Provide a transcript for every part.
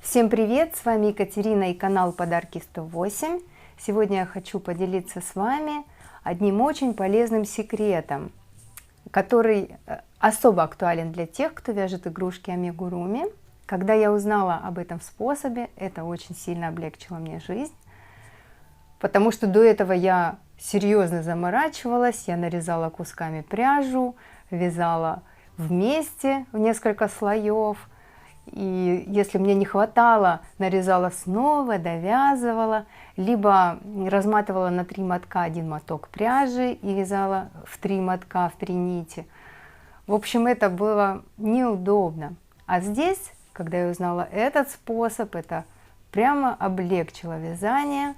Всем привет! С вами Екатерина и канал Подарки 108. Сегодня я хочу поделиться с вами одним очень полезным секретом, который особо актуален для тех, кто вяжет игрушки амигуруми. Когда я узнала об этом способе, это очень сильно облегчило мне жизнь, потому что до этого я серьезно заморачивалась, я нарезала кусками пряжу, вязала вместе в несколько слоев. И если мне не хватало, нарезала снова, довязывала, либо разматывала на 3 мотка один моток пряжи и вязала в 3 мотка, в 3 нити. В общем, это было неудобно. А здесь, когда я узнала этот способ, это прямо облегчило вязание.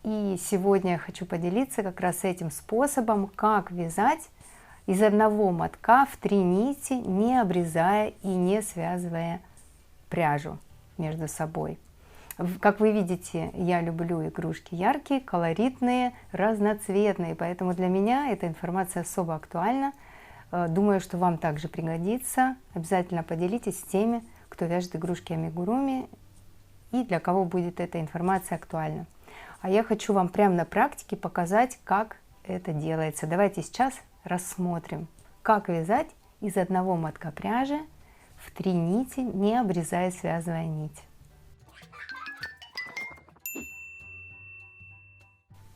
И сегодня я хочу поделиться как раз этим способом, как вязать из одного мотка в 3 нити, не обрезая и не связывая пряжу между собой. Как вы видите, я люблю игрушки яркие, колоритные, разноцветные, поэтому для меня эта информация особо актуальна. Думаю, что вам также пригодится. Обязательно поделитесь с теми, кто вяжет игрушки амигуруми и для кого будет эта информация актуальна. А я хочу вам прямо на практике показать, как это делается. Давайте сейчас рассмотрим, как вязать из одного мотка пряжи в 3 нити, не обрезая, связывая нить.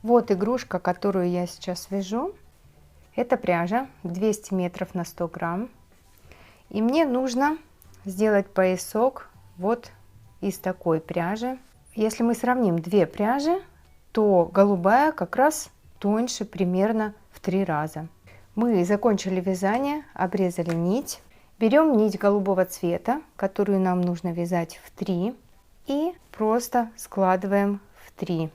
Вот игрушка, которую я сейчас вяжу. Это пряжа 200 метров на 100 грамм. И мне нужно сделать поясок вот из такой пряжи. Если мы сравним две пряжи, то голубая как раз тоньше примерно в 3 раза. Мы закончили вязание, обрезали нить. Берем нить голубого цвета, которую нам нужно вязать в 3, и просто складываем в 3.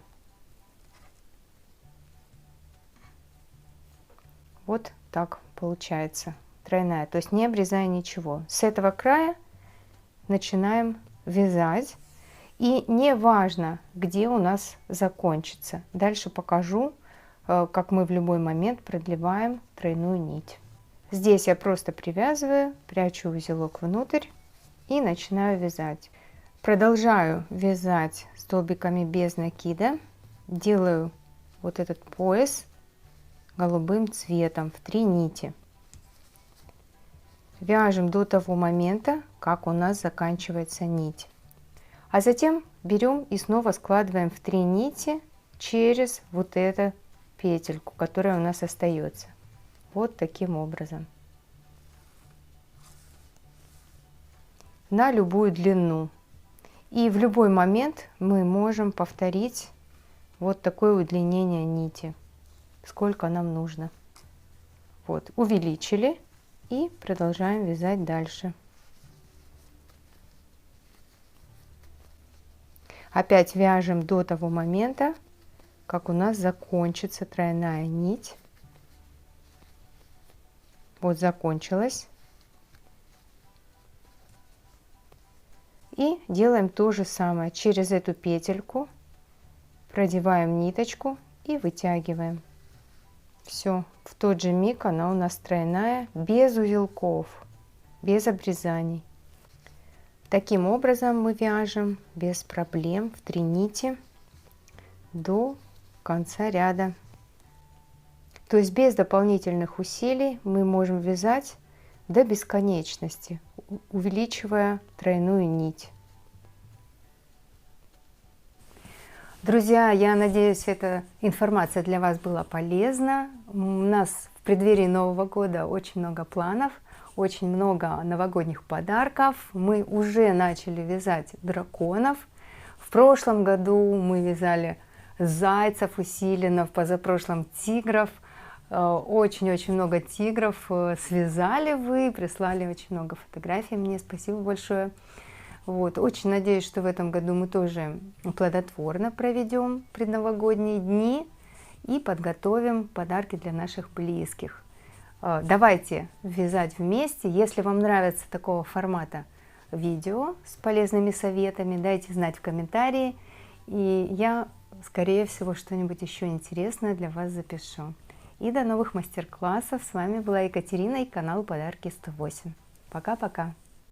Вот так получается, тройная, то есть не обрезая ничего. С этого края начинаем вязать, и не важно, где у нас закончится. Дальше покажу, как мы в любой момент продлеваем тройную нить. Здесь я просто привязываю, прячу узелок внутрь и начинаю вязать. Продолжаю вязать столбиками без накида. Делаю вот этот пояс голубым цветом в 3 нити. Вяжем до того момента, как у нас заканчивается нить. А затем берем и снова складываем в 3 нити через вот эту петельку, которая у нас остается. Вот таким образом. На любую длину. И в любой момент мы можем повторить вот такое удлинение нити, сколько нам нужно. Вот, увеличили и продолжаем вязать дальше. Опять вяжем до того момента, как у нас закончится тройная нить. Вот закончилась. И делаем то же самое. Через эту петельку продеваем ниточку и вытягиваем. Все, в тот же миг она у нас тройная, без узелков, без обрезаний. Таким образом мы вяжем без проблем в 3 нити до конца ряда. То есть без дополнительных усилий мы можем вязать до бесконечности, увеличивая тройную нить. Друзья, я надеюсь, эта информация для вас была полезна. У нас в преддверии Нового года очень много планов, очень много новогодних подарков. Мы уже начали вязать драконов. В прошлом году мы вязали зайцев усиленно, в позапрошлом тигров. Очень-очень много тигров связали вы, прислали очень много фотографий мне, спасибо большое. Вот. Очень надеюсь, что в этом году мы тоже плодотворно проведем предновогодние дни и подготовим подарки для наших близких. Давайте вязать вместе. Если вам нравится такого формата видео с полезными советами, дайте знать в комментарии, и я, скорее всего, что-нибудь еще интересное для вас запишу. И до новых мастер-классов. С вами была Екатерина и канал Подарки 108. Пока-пока.